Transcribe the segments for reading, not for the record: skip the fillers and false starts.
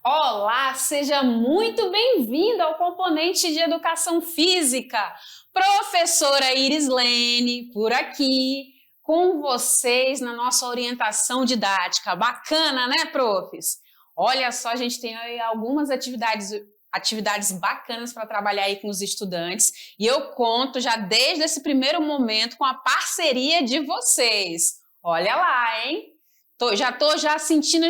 Olá, seja muito bem-vindo ao componente de Educação Física. Professora Iris Lene, por aqui, com vocês na nossa orientação didática. Bacana, né, profs? Olha só, a gente tem aí algumas atividades bacanas para trabalhar aí com os estudantes e eu conto já desde esse primeiro momento com a parceria de vocês. Olha lá, hein? Já tô sentindo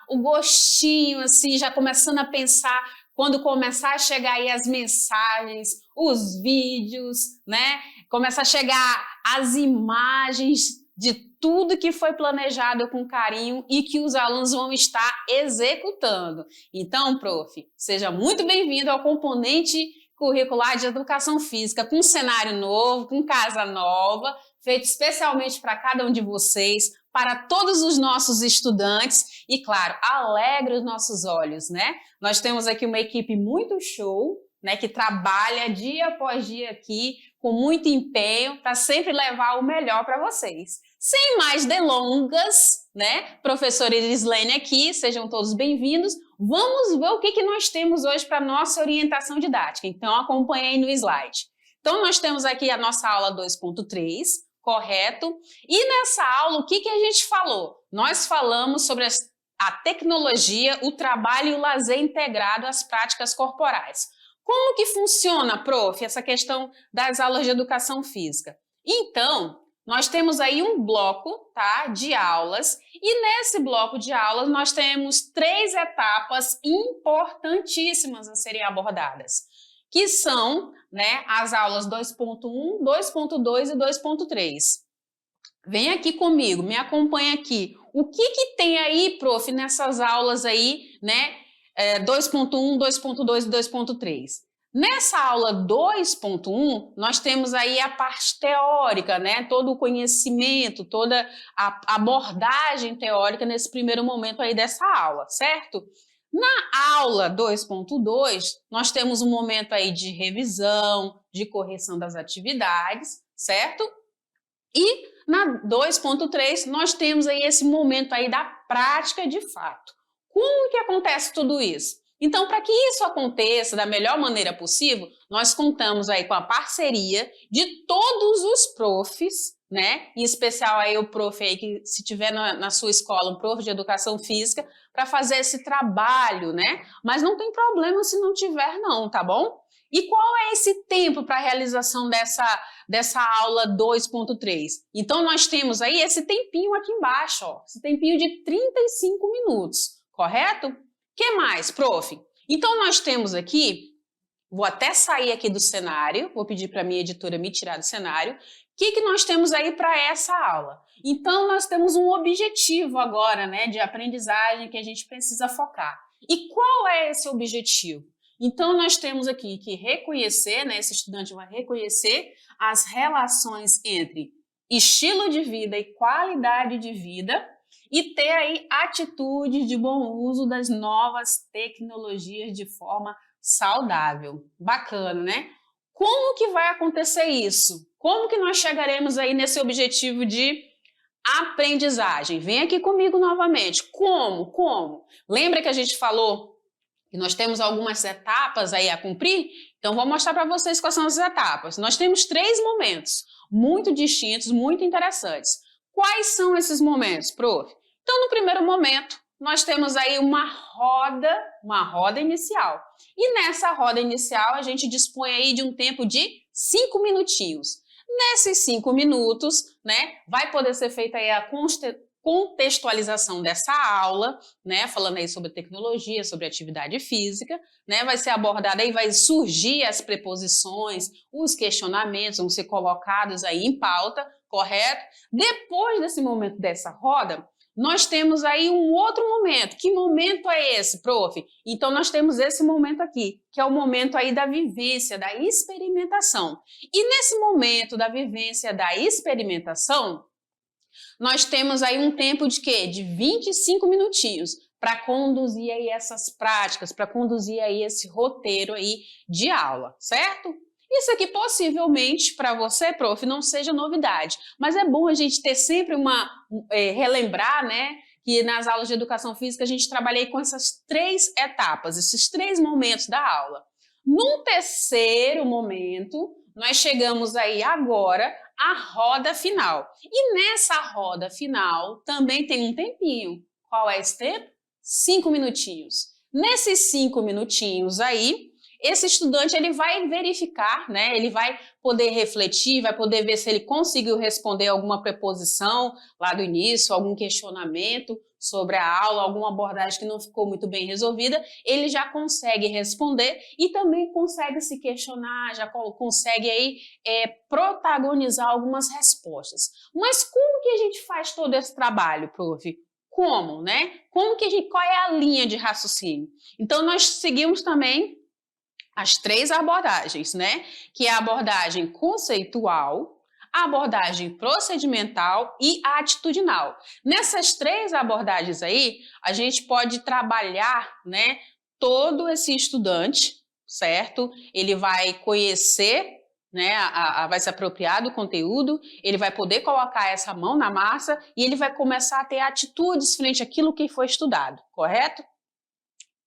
o gostinho, assim, já começando a pensar quando começar a chegar aí as mensagens, os vídeos, né? Começar a chegar as imagens de tudo que foi planejado com carinho e que os alunos vão estar executando. Então, prof, seja muito bem-vindo ao componente curricular de Educação Física, com um cenário novo, com casa nova, feito especialmente para cada um de vocês, para todos os nossos estudantes e, claro, alegra os nossos olhos, né? Nós temos aqui uma equipe muito show, né, que trabalha dia após dia aqui com muito empenho para sempre levar o melhor para vocês. Sem mais delongas, né? Professora Irislene aqui, sejam todos bem-vindos. Vamos ver o que nós temos hoje para nossa orientação didática. Então, acompanhe aí no slide. Então, nós temos aqui a nossa aula 2.3, correto? E nessa aula, o que a gente falou? Nós falamos sobre a tecnologia, o trabalho e o lazer integrado às práticas corporais. Como que funciona, prof, essa questão das aulas de educação física? Então, nós temos aí um bloco, tá, de aulas e nesse bloco de aulas nós temos 3 etapas importantíssimas a serem abordadas, que são, né, as aulas 2.1, 2.2 e 2.3. Vem aqui comigo, me acompanha aqui. O que tem aí, prof, nessas aulas aí, né, 2.1, 2.2 e 2.3? Nessa aula 2.1, nós temos aí a parte teórica, né, todo o conhecimento, toda a abordagem teórica nesse primeiro momento aí dessa aula, certo? Na aula 2.2, nós temos um momento aí de revisão, de correção das atividades, certo? E na 2.3, nós temos aí esse momento aí da prática de fato. Como que acontece tudo isso? Então, para que isso aconteça da melhor maneira possível, nós contamos aí com a parceria de todos os profs, né? Em especial aí o prof aí que se tiver na sua escola, um prof de educação física, para fazer esse trabalho, né? Mas não tem problema se não tiver não, tá bom? E qual é esse tempo para a realização dessa aula 2.3? Então, nós temos aí esse tempinho aqui embaixo, ó, esse tempinho de 35 minutos, correto? O que mais, prof? Então, nós temos aqui, vou até sair aqui do cenário, vou pedir para a minha editora me tirar do cenário. O que nós temos aí para essa aula? Então, nós temos um objetivo agora, né, de aprendizagem que a gente precisa focar. E qual é esse objetivo? Então, nós temos aqui que reconhecer, né, esse estudante vai reconhecer as relações entre estilo de vida e qualidade de vida e ter aí atitudes de bom uso das novas tecnologias de forma saudável. Bacana, né? Como que vai acontecer isso? Como que nós chegaremos aí nesse objetivo de aprendizagem? Vem aqui comigo novamente. Como? Lembra que a gente falou que nós temos algumas etapas aí a cumprir? Então, vou mostrar para vocês quais são as etapas. Nós temos 3 momentos muito distintos, muito interessantes. Quais são esses momentos, prof? Então, no primeiro momento, nós temos aí uma roda inicial. E nessa roda inicial, a gente dispõe aí de um tempo de 5 minutinhos. Nesses 5 minutos, né, vai poder ser feita aí a contextualização dessa aula, né, falando aí sobre tecnologia, sobre atividade física, né, vai ser abordada aí, vai surgir as preposições, os questionamentos vão ser colocados aí em pauta, correto? Depois desse momento dessa roda, nós temos aí um outro momento. Que momento é esse, prof? Então, nós temos esse momento aqui, que é o momento aí da vivência, da experimentação. E nesse momento da vivência, da experimentação, nós temos aí um tempo de quê? De 25 minutinhos para conduzir aí essas práticas, para conduzir aí esse roteiro aí de aula, certo? Isso aqui possivelmente para você, prof, não seja novidade, mas é bom a gente ter sempre relembrar, né, que nas aulas de educação física a gente trabalhei com essas 3 etapas, esses 3 momentos da aula. Num terceiro momento, nós chegamos aí agora à roda final. E nessa roda final também tem um tempinho. Qual é esse tempo? 5 minutinhos. Nesses 5 minutinhos aí, esse estudante ele vai verificar, né? Ele vai poder refletir, vai poder ver se ele conseguiu responder alguma preposição lá do início, algum questionamento sobre a aula, alguma abordagem que não ficou muito bem resolvida, ele já consegue responder e também consegue se questionar, já consegue aí protagonizar algumas respostas. Mas como que a gente faz todo esse trabalho, prof? Como, né? Qual é a linha de raciocínio? Então, nós seguimos também as 3 abordagens, né? Que é a abordagem conceitual, a abordagem procedimental e a atitudinal. Nessas 3 abordagens aí, a gente pode trabalhar, né, todo esse estudante, certo? Ele vai conhecer, né, vai se apropriar do conteúdo, ele vai poder colocar essa mão na massa e ele vai começar a ter atitudes frente àquilo que foi estudado, correto?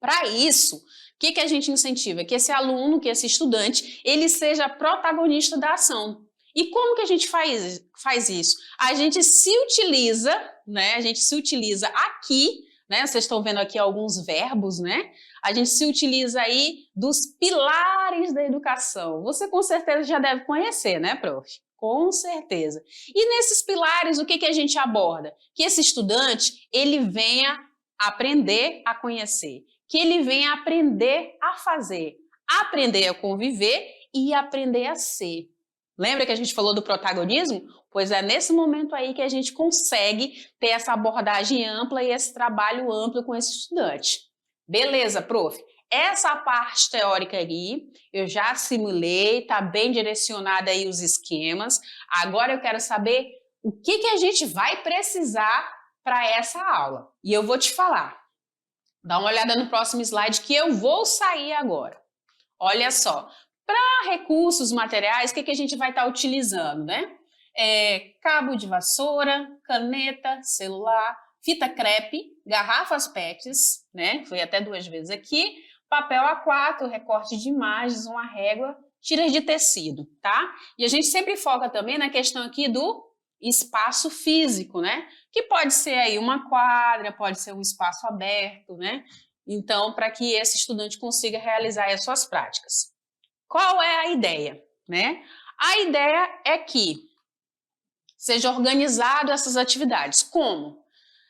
Para isso, o que a gente incentiva? Que esse aluno, que esse estudante, ele seja protagonista da ação. E como que a gente faz isso? A gente se utiliza, né? A gente se utiliza aqui, né? Vocês estão vendo aqui alguns verbos, né? A gente se utiliza aí dos pilares da educação. Você com certeza já deve conhecer, né, prof? Com certeza. E nesses pilares, o que a gente aborda? Que esse estudante, ele venha aprender a conhecer, que ele venha aprender a fazer, aprender a conviver e aprender a ser. Lembra que a gente falou do protagonismo? Pois é nesse momento aí que a gente consegue ter essa abordagem ampla e esse trabalho amplo com esse estudante. Beleza, prof? Essa parte teórica aí, eu já simulei, tá bem direcionada aí os esquemas. Agora eu quero saber o que a gente vai precisar para essa aula. E eu vou te falar. Dá uma olhada no próximo slide que eu vou sair agora. Olha só, para recursos materiais, o que a gente vai estar utilizando, né? Cabo de vassoura, caneta, celular, fita crepe, garrafas PETs, né? Foi até 2 vezes aqui, papel A4, recorte de imagens, uma régua, tiras de tecido, tá? E a gente sempre foca também na questão aqui do espaço físico, né? Que pode ser aí uma quadra, pode ser um espaço aberto, né? Então, para que esse estudante consiga realizar as suas práticas. Qual é a ideia, né? A ideia é que seja organizado essas atividades. Como?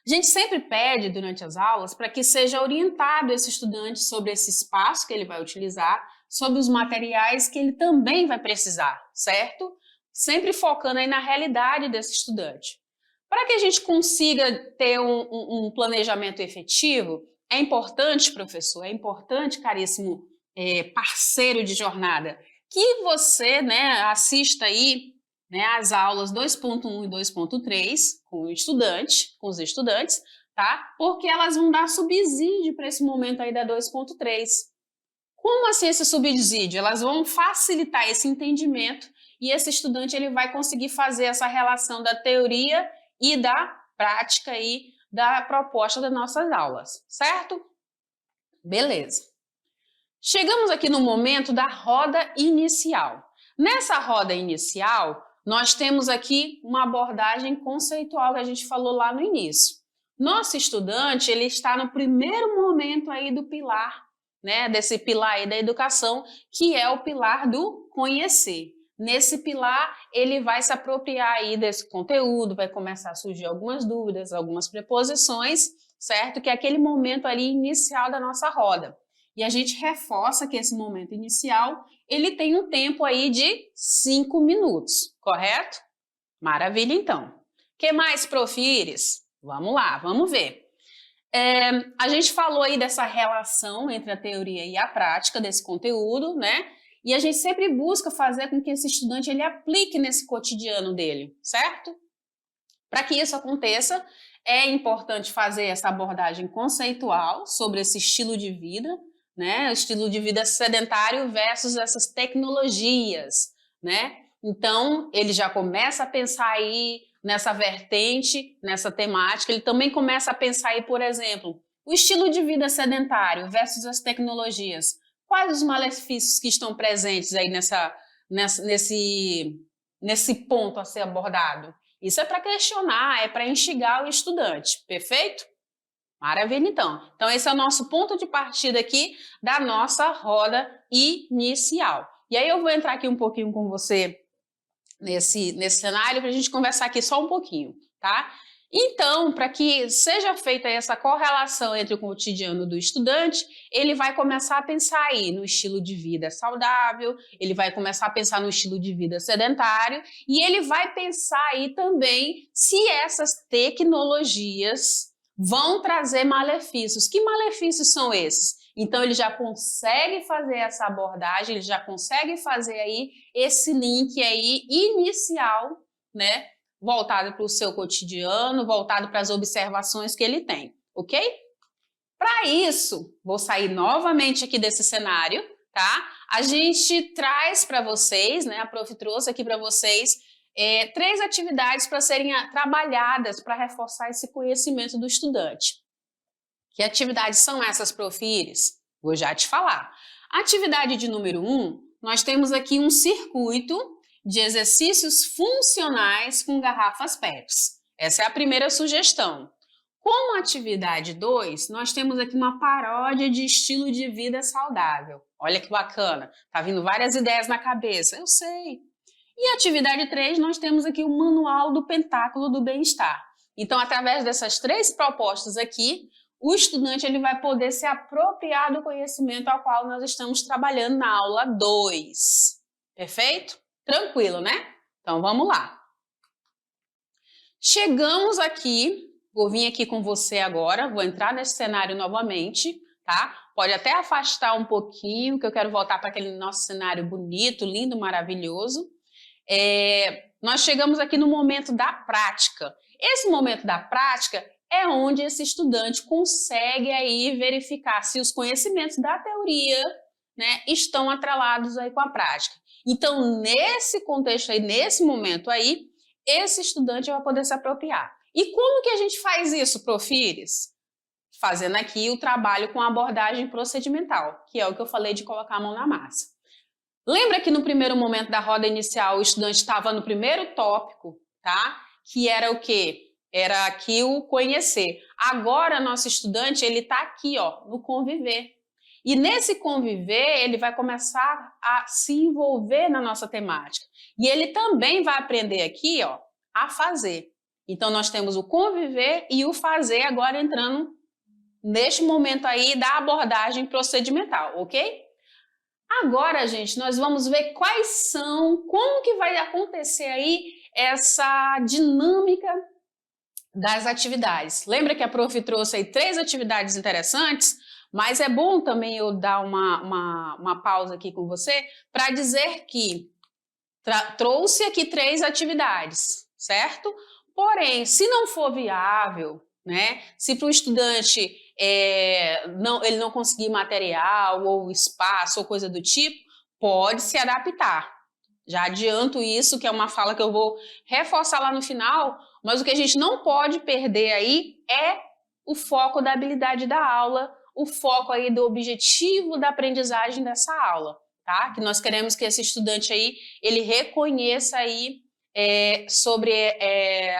A gente sempre pede durante as aulas para que seja orientado esse estudante sobre esse espaço que ele vai utilizar, sobre os materiais que ele também vai precisar, certo? Sempre focando aí na realidade desse estudante. Para que a gente consiga ter um planejamento efetivo, é importante, professor, é importante, caríssimo parceiro de jornada, que você, né, assista aí, né, as aulas 2.1 e 2.3 com os estudantes, tá? Porque elas vão dar subsídio para esse momento aí da 2.3. Como assim esse subsídio? Elas vão facilitar esse entendimento e esse estudante ele vai conseguir fazer essa relação da teoria e da prática aí da proposta das nossas aulas, certo? Beleza. Chegamos aqui no momento da roda inicial. Nessa roda inicial, nós temos aqui uma abordagem conceitual que a gente falou lá no início. Nosso estudante, ele está no primeiro momento aí do pilar, né, desse pilar aí da educação, que é o pilar do conhecer. Nesse pilar, ele vai se apropriar aí desse conteúdo, vai começar a surgir algumas dúvidas, algumas preposições, certo? Que é aquele momento ali inicial da nossa roda. E a gente reforça que esse momento inicial, ele tem um tempo aí de 5 minutos, correto? Maravilha, então. O que mais, prof. Iris? Vamos lá, vamos ver. A gente falou aí dessa relação entre a teoria e a prática desse conteúdo, né? E a gente sempre busca fazer com que esse estudante ele aplique nesse cotidiano dele, certo? Para que isso aconteça, é importante fazer essa abordagem conceitual sobre esse estilo de vida, né? O estilo de vida sedentário versus essas tecnologias, né? Então, ele já começa a pensar aí nessa vertente, nessa temática. Ele também começa a pensar aí, por exemplo, o estilo de vida sedentário versus as tecnologias. Quais os malefícios que estão presentes aí nesse ponto a ser abordado? Isso é para questionar, é para instigar o estudante, perfeito? Maravilha, então. Então, esse é o nosso ponto de partida aqui da nossa roda inicial. E aí eu vou entrar aqui um pouquinho com você nesse cenário para a gente conversar aqui só um pouquinho, tá? Então, para que seja feita essa correlação entre o cotidiano do estudante, ele vai começar a pensar aí no estilo de vida saudável, ele vai começar a pensar no estilo de vida sedentário e ele vai pensar aí também se essas tecnologias vão trazer malefícios. Que malefícios são esses? Então, ele já consegue fazer essa abordagem, ele já consegue fazer aí esse link aí inicial, né? Voltado para o seu cotidiano, voltado para as observações que ele tem, ok? Para isso, vou sair novamente aqui desse cenário, tá? A gente traz para vocês, né? A Prof trouxe aqui para vocês 3 atividades para serem trabalhadas para reforçar esse conhecimento do estudante. Que atividades são essas, Prof. Iris? Vou já te falar. Atividade de número 1, nós temos aqui um circuito de exercícios funcionais com garrafas PETs. Essa é a primeira sugestão. Como atividade 2, nós temos aqui uma paródia de estilo de vida saudável. Olha que bacana, tá vindo várias ideias na cabeça, eu sei. E atividade 3, nós temos aqui o manual do pentáculo do bem-estar. Então, através dessas 3 propostas aqui, o estudante ele vai poder se apropriar do conhecimento ao qual nós estamos trabalhando na aula 2. Perfeito? Tranquilo, né? Então, vamos lá. Chegamos aqui, vou vir aqui com você agora, vou entrar nesse cenário novamente, tá? Pode até afastar um pouquinho, que eu quero voltar para aquele nosso cenário bonito, lindo, maravilhoso. Nós chegamos aqui no momento da prática. Esse momento da prática é onde esse estudante consegue aí verificar se os conhecimentos da teoria, né, estão atrelados aí com a prática. Então, nesse contexto aí, nesse momento aí, esse estudante vai poder se apropriar. E como que a gente faz isso, Prof. Iris? Fazendo aqui o trabalho com a abordagem procedimental, que é o que eu falei de colocar a mão na massa. Lembra que no primeiro momento da roda inicial o estudante estava no primeiro tópico, tá? Que era o quê? Era aqui o conhecer. Agora, nosso estudante, ele está aqui, ó, no conviver. E nesse conviver, ele vai começar a se envolver na nossa temática. E ele também vai aprender aqui, ó, a fazer. Então, nós temos o conviver e o fazer agora entrando neste momento aí da abordagem procedimental, ok? Agora, gente, nós vamos ver como que vai acontecer aí essa dinâmica das atividades. Lembra que a Prof trouxe aí 3 atividades interessantes? Mas é bom também eu dar uma pausa aqui com você para dizer que trouxe aqui 3 atividades, certo? Porém, se não for viável, né? Se para o estudante ele não conseguir material ou espaço ou coisa do tipo, pode se adaptar. Já adianto isso, que é uma fala que eu vou reforçar lá no final, mas o que a gente não pode perder aí é o foco da habilidade da aula, o foco aí do objetivo da aprendizagem dessa aula, tá? Que nós queremos que esse estudante aí, ele reconheça aí sobre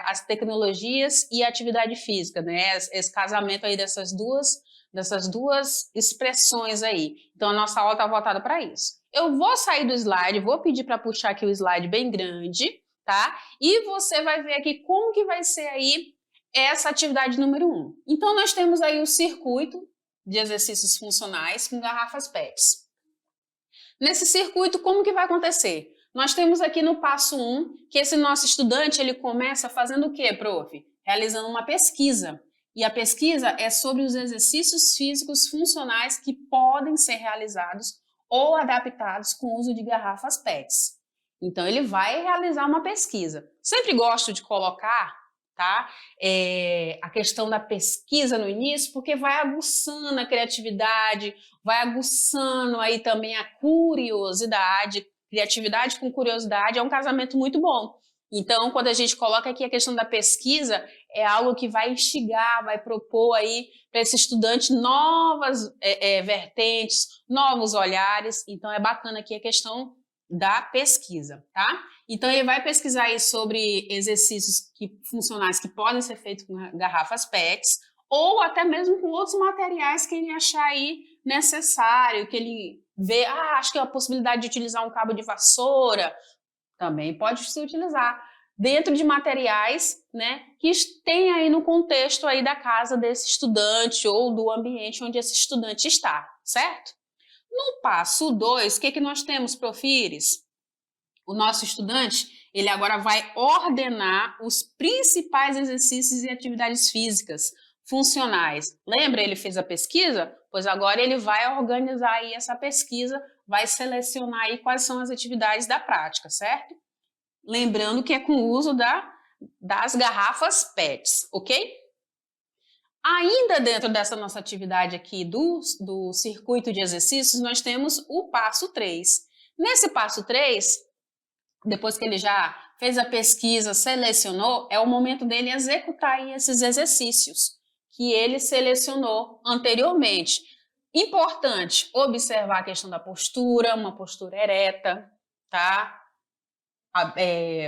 as tecnologias e a atividade física, né? Esse casamento aí dessas duas expressões aí. Então, a nossa aula está voltada para isso. Eu vou sair do slide, vou pedir para puxar aqui o slide bem grande, tá? E você vai ver aqui como que vai ser aí essa atividade número 1. Então, nós temos aí o circuito de exercícios funcionais com garrafas PETs. Nesse circuito, como que vai acontecer? Nós temos aqui no passo 1 que esse nosso estudante ele começa fazendo o quê, prof? Realizando uma pesquisa. E a pesquisa é sobre os exercícios físicos funcionais que podem ser realizados ou adaptados com o uso de garrafas PETs. Então, ele vai realizar uma pesquisa. Sempre gosto de colocar, tá, a questão da pesquisa no início, porque vai aguçando a criatividade, vai aguçando aí também a curiosidade. Criatividade com curiosidade é um casamento muito bom. Então, quando a gente coloca aqui a questão da pesquisa, é algo que vai instigar, vai propor aí para esse estudante novas vertentes, novos olhares. Então, é bacana aqui a questão da pesquisa, tá? Então, ele vai pesquisar aí sobre exercícios funcionais que podem ser feitos com garrafas PETs ou até mesmo com outros materiais que ele achar aí necessário, que ele vê, acho que é a possibilidade de utilizar um cabo de vassoura, também pode se utilizar dentro de materiais, né, que tem aí no contexto aí da casa desse estudante ou do ambiente onde esse estudante está, certo? No passo 2, o que nós temos, Profires? O nosso estudante, ele agora vai ordenar os principais exercícios e atividades físicas funcionais. Lembra, ele fez a pesquisa? Pois agora ele vai organizar aí essa pesquisa, vai selecionar aí quais são as atividades da prática, certo? Lembrando que é com o uso das garrafas PETs, ok? Ainda dentro dessa nossa atividade aqui do circuito de exercícios, nós temos o passo 3. Nesse passo 3, depois que ele já fez a pesquisa, selecionou, é o momento dele executar aí esses exercícios que ele selecionou anteriormente. Importante observar a questão da postura, uma postura ereta, tá?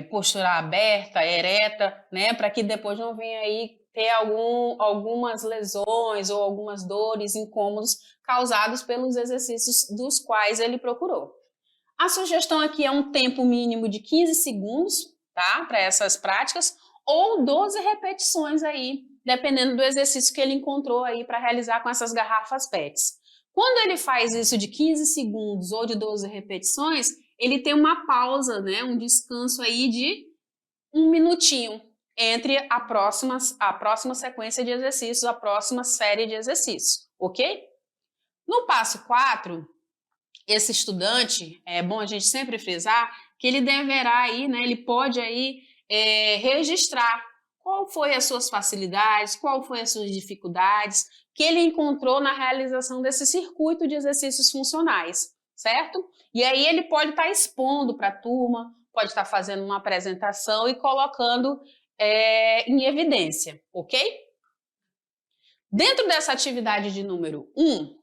Postura aberta, ereta, né? Para que depois não venha aí ter algumas lesões ou algumas dores, incômodos causados pelos exercícios dos quais ele procurou. A sugestão aqui é um tempo mínimo de 15 segundos, tá? Para essas práticas, ou 12 repetições aí, dependendo do exercício que ele encontrou aí para realizar com essas garrafas PETs. Quando ele faz isso de 15 segundos ou de 12 repetições, ele tem uma pausa, né? Um descanso aí de 1 minutinho entre a próxima sequência de exercícios, a próxima série de exercícios, ok? No passo 4, esse estudante, é bom a gente sempre frisar que ele deverá aí, né, ele pode aí registrar qual foi as suas facilidades, qual foi as suas dificuldades que ele encontrou na realização desse circuito de exercícios funcionais, certo? E aí ele pode estar expondo para a turma, pode estar fazendo uma apresentação e colocando em evidência, ok? Dentro dessa atividade de número 1,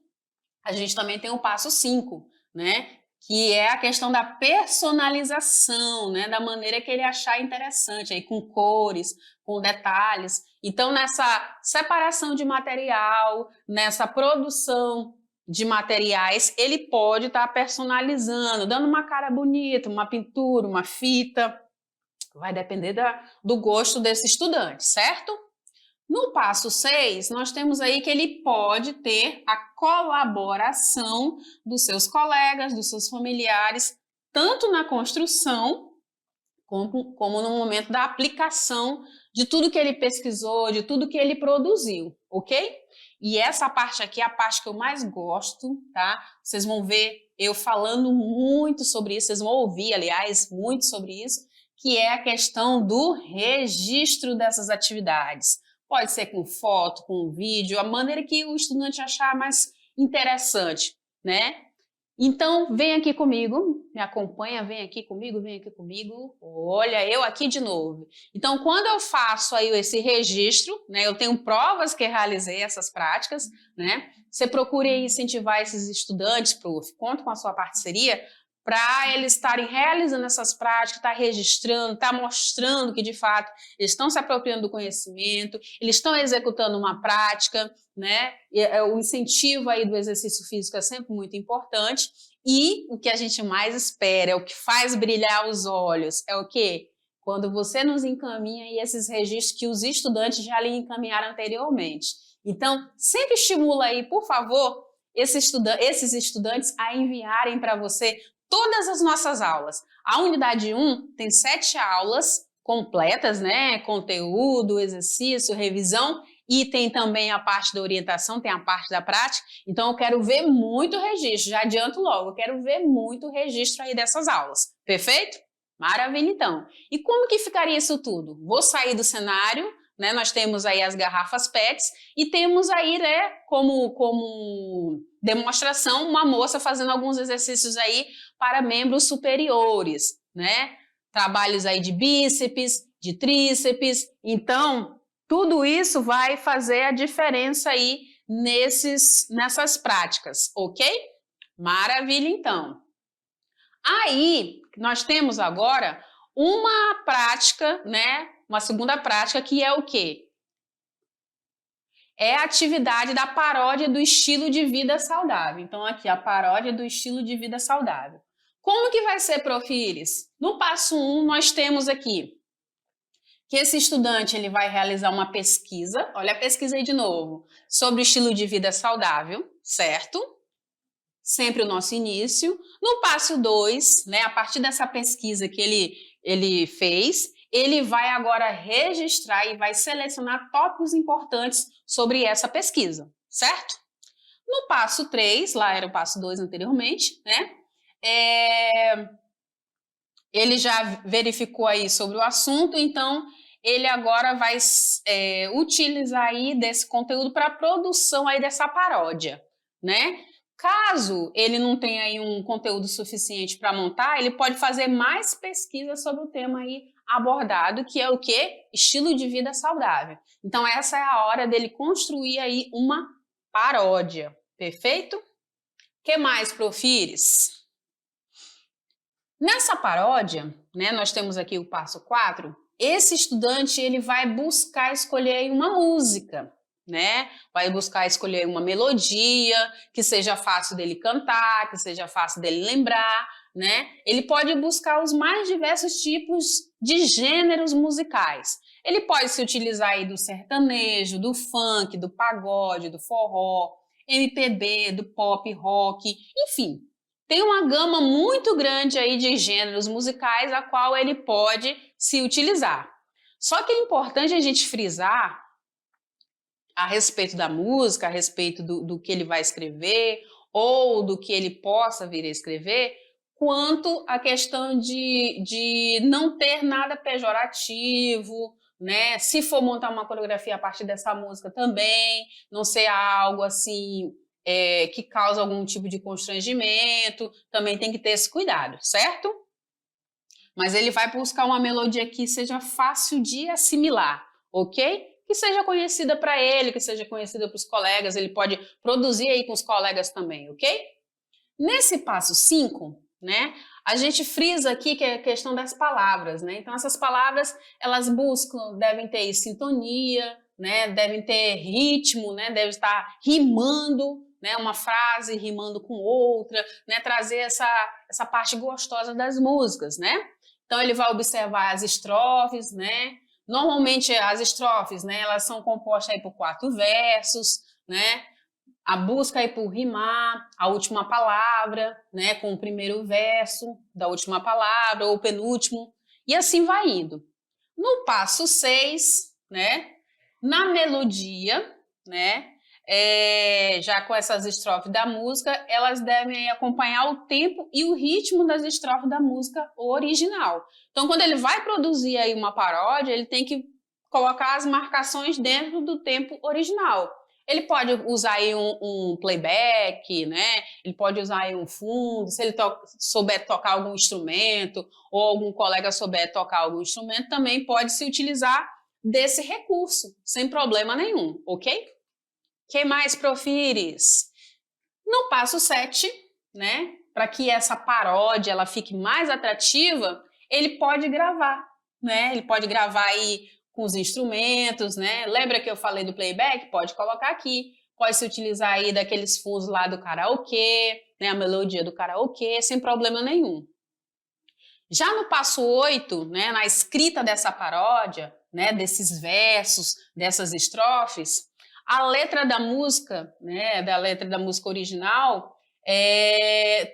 a gente também tem o passo 5, né? Que é a questão da personalização, né? Da maneira que ele achar interessante, aí, com cores, com detalhes. Então, nessa separação de material, nessa produção de materiais, ele pode estar personalizando, dando uma cara bonita, uma pintura, uma fita. Vai depender do gosto desse estudante, certo? No passo 6, nós temos aí que ele pode ter a colaboração dos seus colegas, dos seus familiares, tanto na construção como no momento da aplicação de tudo que ele pesquisou, de tudo que ele produziu, ok? E essa parte aqui é a parte que eu mais gosto, tá? Vocês vão ver eu falando muito sobre isso, vocês vão ouvir, aliás, muito sobre isso, que é a questão do registro dessas atividades. Pode ser com foto, com vídeo, a maneira que o estudante achar mais interessante, né? Então, vem aqui comigo, me acompanha, vem aqui comigo, vem aqui comigo. Olha, eu aqui de novo. Então, quando eu faço aí esse registro, né, eu tenho provas que realizei essas práticas, né? Você procure aí incentivar esses estudantes, prof, conta com a sua parceria, para eles estarem realizando essas práticas, estar registrando, estar mostrando que, de fato, eles estão se apropriando do conhecimento, eles estão executando uma prática, né? O incentivo aí do exercício físico é sempre muito importante e o que a gente mais espera, é o que faz brilhar os olhos, é o quê? Quando você nos encaminha aí esses registros que os estudantes já lhe encaminharam anteriormente. Então, sempre estimula aí, por favor, esses estudantes a enviarem para você todas as nossas aulas. A unidade 1 tem 7 aulas completas, né? Conteúdo, exercício, revisão, e tem também a parte da orientação, tem a parte da prática. Então, eu quero ver muito registro, já adianto logo, eu quero ver muito registro aí dessas aulas. Perfeito? Maravilha, então. E como que ficaria isso tudo? Vou sair do cenário, né? Nós temos aí as garrafas PETs e temos aí, né, como demonstração, uma moça fazendo alguns exercícios aí para membros superiores, né? trabalhos aí de bíceps, de tríceps. Então, tudo isso vai fazer a diferença aí nessas práticas, ok? Maravilha, então. Aí, nós temos agora uma prática, né? Uma segunda prática que é o quê? É a atividade da paródia do estilo de vida saudável. Então, aqui, a paródia do estilo de vida saudável. Como que vai ser, Prof. Iris? No passo 1, nós temos aqui que esse estudante ele vai realizar uma pesquisa, olha a pesquisa aí de novo, sobre o estilo de vida saudável, certo? Sempre o nosso início. No passo 2, né, a partir dessa pesquisa que ele fez, ele vai agora registrar e vai selecionar tópicos importantes sobre essa pesquisa, certo? No passo 3, lá era o passo 2 anteriormente, né? Ele já verificou aí sobre o assunto, então ele agora vai utilizar aí desse conteúdo para a produção aí dessa paródia, né? Caso ele não tenha aí um conteúdo suficiente para montar, ele pode fazer mais pesquisa sobre o tema aí abordado, que é o quê? Estilo de vida saudável. Então essa é a hora dele construir aí uma paródia, perfeito? O que mais, Prof. Iris? Nessa paródia, né, nós temos aqui o passo 4, esse estudante ele vai buscar escolher uma música, né? Vai buscar escolher uma melodia que seja fácil dele cantar, que seja fácil dele lembrar, né? Ele pode buscar os mais diversos tipos de gêneros musicais. Ele pode se utilizar aí do sertanejo, do funk, do pagode, do forró, MPB, do pop, rock, enfim. Tem uma gama muito grande aí de gêneros musicais a qual ele pode se utilizar. Só que é importante a gente frisar a respeito da música, a respeito do que ele vai escrever ou do que ele possa vir a escrever, quanto a questão de não ter nada pejorativo, né? Se for montar uma coreografia a partir dessa música também, não ser algo assim que causa algum tipo de constrangimento, também tem que ter esse cuidado, certo? Mas ele vai buscar uma melodia que seja fácil de assimilar, ok? Que seja conhecida para ele, que seja conhecida para os colegas, ele pode produzir aí com os colegas também, ok? Nesse passo 5, né, a gente frisa aqui que é a questão das palavras, né? Então essas palavras, elas devem ter sintonia, né, devem ter ritmo, né, devem estar rimando, né, uma frase rimando com outra, né, trazer essa parte gostosa das músicas, né? Então ele vai observar as estrofes, né? Normalmente as estrofes, né, elas são compostas aí por 4 versos, né? A busca aí por rimar a última palavra, né, com o primeiro verso da última palavra ou o penúltimo, e assim vai indo. No passo 6, né, na melodia, né, já com essas estrofes da música, elas devem acompanhar o tempo e o ritmo das estrofes da música original. Então, quando ele vai produzir aí uma paródia, ele tem que colocar as marcações dentro do tempo original. Ele pode usar aí um playback, né? Ele pode usar aí um fundo, se ele souber tocar algum instrumento ou algum colega souber tocar algum instrumento, também pode se utilizar desse recurso, sem problema nenhum, ok? Que mais, Prof. Iris? No passo 7, né? Para que essa paródia ela fique mais atrativa, ele pode gravar, né? Ele pode gravar aí com os instrumentos, né? Lembra que eu falei do playback? Pode colocar aqui. Pode se utilizar aí daqueles fundos lá do karaokê, né? A melodia do karaokê, sem problema nenhum. Já no passo 8, né? Na escrita dessa paródia, né? Desses versos, dessas estrofes, a letra da música, né? Da letra da música original,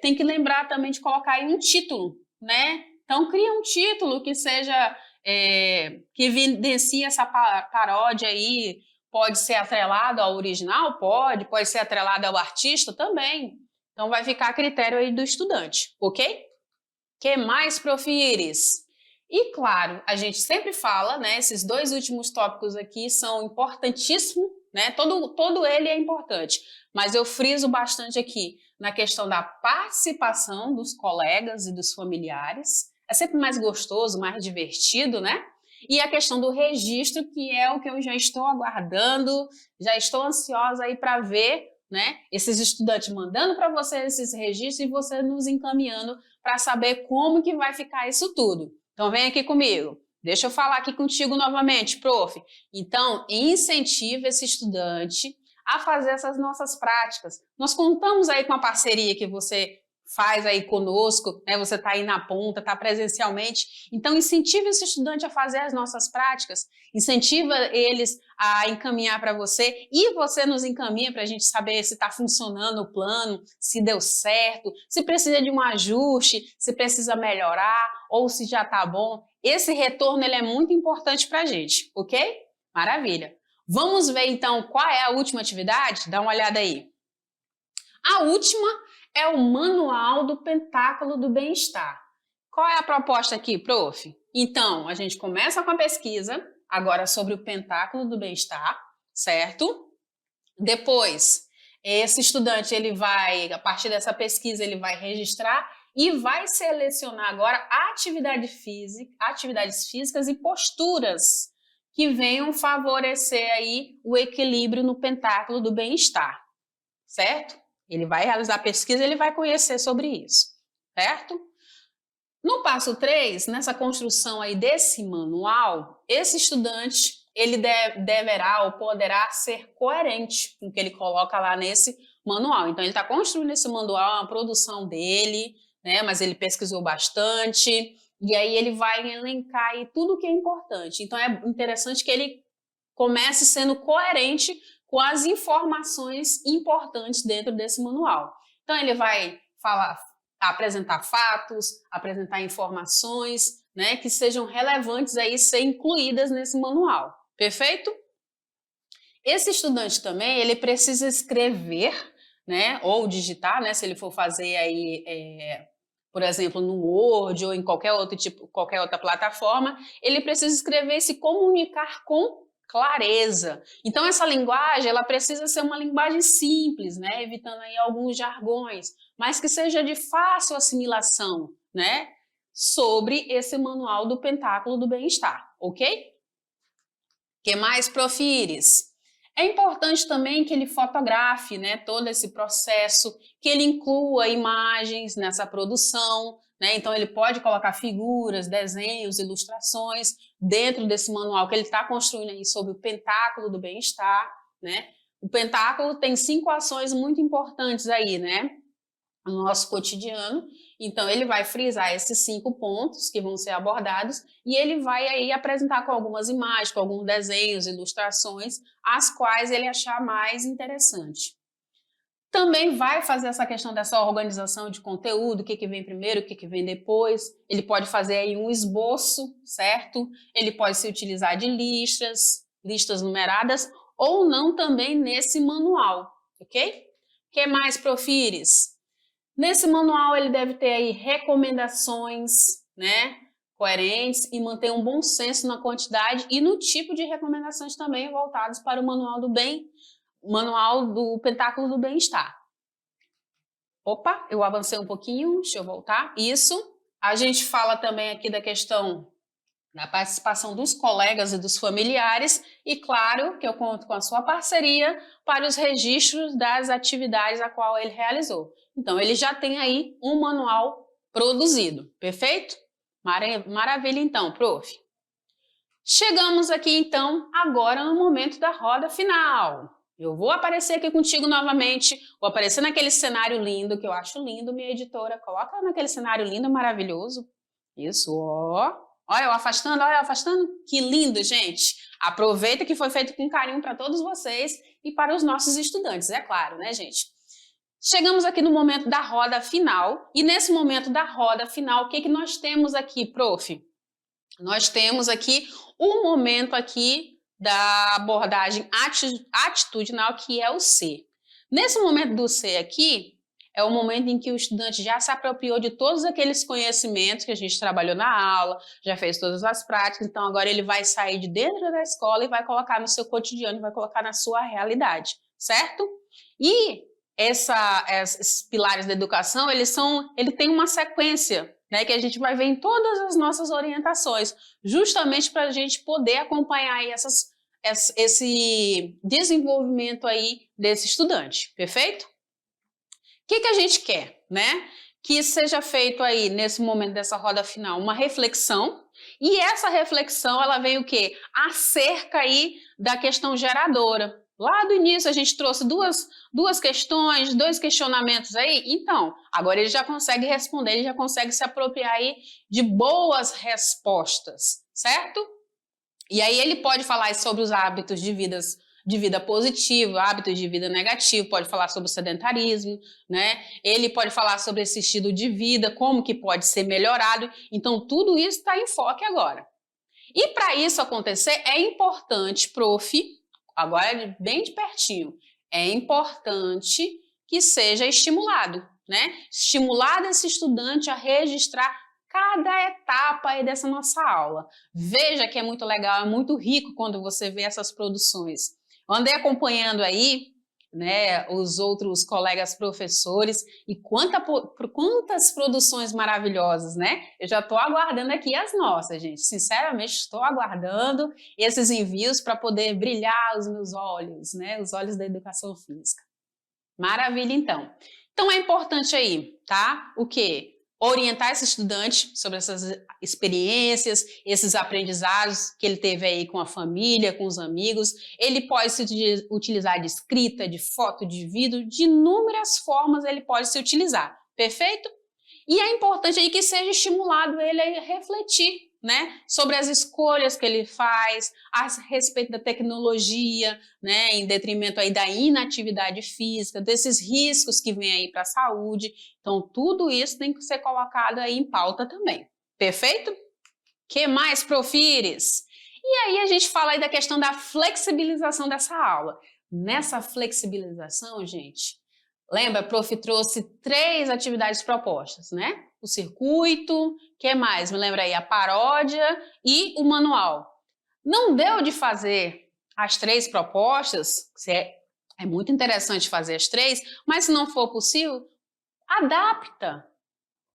tem que lembrar também de colocar aí um título, né? Então cria um título que seja que evidencie essa paródia aí, pode ser atrelado ao original? Pode ser atrelado ao artista também. Então vai ficar a critério aí do estudante, ok? Que mais, Prof. Iris? E claro, a gente sempre fala, né? Esses 2 últimos tópicos aqui são importantíssimos, né? Todo ele é importante, mas eu friso bastante aqui na questão da participação dos colegas e dos familiares, É sempre mais gostoso, mais divertido, né? E a questão do registro, que é o que eu já estou aguardando, já estou ansiosa aí para ver, né? Esses estudantes mandando para você esses registros e você nos encaminhando para saber como que vai ficar isso tudo. Então vem aqui comigo. Deixa eu falar aqui contigo novamente, prof. Então, incentive esse estudante a fazer essas nossas práticas. Nós contamos aí com a parceria que você faz aí conosco, né? Você está aí na ponta, está presencialmente. Então, incentive esse estudante a fazer as nossas práticas, incentiva eles a encaminhar para você e você nos encaminha para a gente saber se está funcionando o plano, se deu certo, se precisa de um ajuste, se precisa melhorar ou se já está bom. Esse retorno ele é muito importante para a gente, ok? Maravilha. Vamos ver então qual é a última atividade? Dá uma olhada aí. A última é o Manual do Pentáculo do Bem-Estar. Qual é a proposta aqui, prof? Então, a gente começa com a pesquisa, agora sobre o Pentáculo do Bem-Estar, certo? Depois, esse estudante, ele vai, a partir dessa pesquisa, ele vai registrar e vai selecionar agora atividades físicas e posturas que venham favorecer aí o equilíbrio no Pentáculo do Bem-Estar, certo? Ele vai realizar a pesquisa, ele vai conhecer sobre isso, certo? No passo 3, nessa construção aí desse manual, esse estudante, ele deverá ou poderá ser coerente com o que ele coloca lá nesse manual. Então, ele está construindo esse manual, a produção dele, né? Mas ele pesquisou bastante, e aí ele vai elencar aí tudo o que é importante. Então, é interessante que ele comece sendo coerente com as informações importantes dentro desse manual. Então, ele vai apresentar fatos, apresentar informações, né, que sejam relevantes aí ser incluídas nesse manual. Perfeito? Esse estudante também, ele precisa escrever, né, ou digitar, né, se ele for fazer aí, por exemplo, no Word ou em qualquer outra plataforma, ele precisa escrever e se comunicar com clareza. Então, essa linguagem, ela precisa ser uma linguagem simples, né, evitando aí alguns jargões, mas que seja de fácil assimilação, né, sobre esse manual do Pentáculo do Bem-Estar, ok? Que mais, Profires? É importante também que ele fotografe, né, todo esse processo, que ele inclua imagens nessa produção, né? Então ele pode colocar figuras, desenhos, ilustrações dentro desse manual que ele está construindo aí sobre o Pentáculo do Bem-Estar, né? O Pentáculo tem 5 ações muito importantes aí, né, no nosso cotidiano. Então, ele vai frisar esses 5 pontos que vão ser abordados e ele vai aí apresentar com algumas imagens, com alguns desenhos, ilustrações, as quais ele achar mais interessante. Também vai fazer essa questão dessa organização de conteúdo, o que vem primeiro, o que vem depois. Ele pode fazer aí um esboço, certo? Ele pode se utilizar de listas numeradas, ou não também nesse manual, ok? O que mais, Profires? Nesse manual ele deve ter aí recomendações, né, coerentes e manter um bom senso na quantidade e no tipo de recomendações também voltados para o manual do Pentáculo do Bem-Estar. Opa, eu avancei um pouquinho, deixa eu voltar. Isso. A gente fala também aqui da questão da participação dos colegas e dos familiares e, claro, que eu conto com a sua parceria para os registros das atividades a qual ele realizou. Então, ele já tem aí um manual produzido, perfeito? Maravilha, então, prof. Chegamos aqui, então, agora no momento da roda final. Eu vou aparecer aqui contigo novamente, vou aparecer naquele cenário lindo, que eu acho lindo, minha editora. Coloca naquele cenário lindo, maravilhoso. Isso, ó. Olha eu afastando, olha eu afastando. Que lindo, gente. Aproveita que foi feito com carinho para todos vocês e para os nossos estudantes, é claro, né, gente? Chegamos aqui no momento da roda final. E nesse momento da roda final, o que nós temos aqui, prof? Nós temos aqui o momento aqui da abordagem atitudinal, que é o C. Nesse momento do C aqui, é o momento em que o estudante já se apropriou de todos aqueles conhecimentos que a gente trabalhou na aula, já fez todas as práticas, então agora ele vai sair de dentro da escola e vai colocar no seu cotidiano, vai colocar na sua realidade, certo? E esses pilares da educação, ele tem uma sequência, né, que a gente vai ver em todas as nossas orientações, justamente para a gente poder acompanhar aí esse desenvolvimento aí desse estudante, perfeito? O que a gente quer, né? Que seja feito aí, nesse momento dessa roda final, uma reflexão, e essa reflexão, ela vem o quê? Acerca aí da questão geradora. Lá do início a gente trouxe duas questões, 2 questionamentos aí, então, agora ele já consegue responder, ele já consegue se apropriar aí de boas respostas, certo? E aí ele pode falar sobre os hábitos de vida positivo, hábitos de vida negativo, pode falar sobre o sedentarismo, né? Ele pode falar sobre esse estilo de vida, como que pode ser melhorado. Então, tudo isso está em foco agora. E para isso acontecer, é importante, prof, agora bem de pertinho, é importante que seja estimulado, né? Estimulado esse estudante a registrar cada etapa aí dessa nossa aula. Veja que é muito legal, é muito rico quando você vê essas produções. Eu andei acompanhando aí, né, os outros colegas professores e quantas produções maravilhosas, né? Eu já estou aguardando aqui as nossas, gente. Sinceramente, estou aguardando esses envios para poder brilhar os meus olhos, né? Os olhos da educação física. Maravilha, então. Então é importante aí, tá? O quê? Orientar esse estudante sobre essas experiências, esses aprendizados que ele teve aí com a família, com os amigos. Ele pode se utilizar de escrita, de foto, de vídeo, de inúmeras formas ele pode se utilizar, perfeito? E é importante aí que seja estimulado ele a refletir, né, sobre as escolhas que ele faz, a respeito da tecnologia, né, em detrimento aí da inatividade física, desses riscos que vêm aí para a saúde. Então, tudo isso tem que ser colocado aí em pauta também. Perfeito? Que mais, profires? E aí a gente fala aí da questão da flexibilização dessa aula. Nessa flexibilização, gente, lembra, a prof trouxe 3 atividades propostas, né? O circuito, que mais? Me lembra aí a paródia e o manual. Não deu de fazer as 3 propostas, é muito interessante fazer as 3, mas se não for possível, adapta.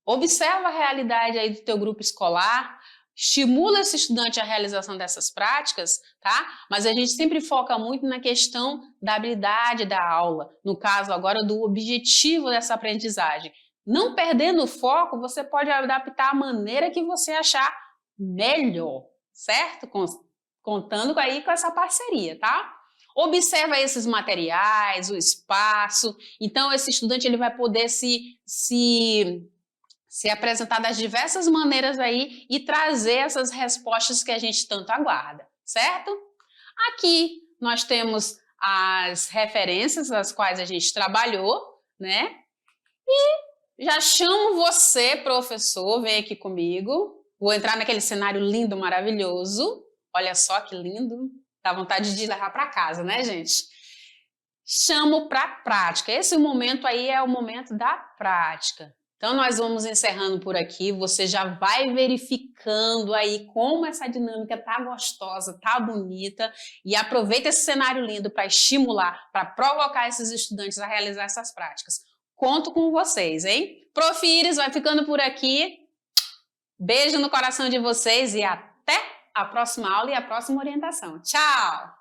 Observa a realidade aí do teu grupo escolar, estimula esse estudante à realização dessas práticas, tá? Mas a gente sempre foca muito na questão da habilidade da aula, no caso agora do objetivo dessa aprendizagem. Não perdendo o foco, você pode adaptar a maneira que você achar melhor, certo? Contando aí com essa parceria, tá? Observa esses materiais, o espaço. Então, esse estudante ele vai poder se apresentar das diversas maneiras aí e trazer essas respostas que a gente tanto aguarda, certo? Aqui nós temos as referências às quais a gente trabalhou, né? E já chamo você, professor, vem aqui comigo. Vou entrar naquele cenário lindo, maravilhoso. Olha só que lindo. Dá vontade de levar para casa, né, gente? Chamo para prática. Esse momento aí é o momento da prática. Então, nós vamos encerrando por aqui, você já vai verificando aí como essa dinâmica tá gostosa, tá bonita, e aproveita esse cenário lindo para estimular, para provocar esses estudantes a realizar essas práticas. Conto com vocês, hein? Prof. Iris vai ficando por aqui. Beijo no coração de vocês e até a próxima aula e a próxima orientação. Tchau!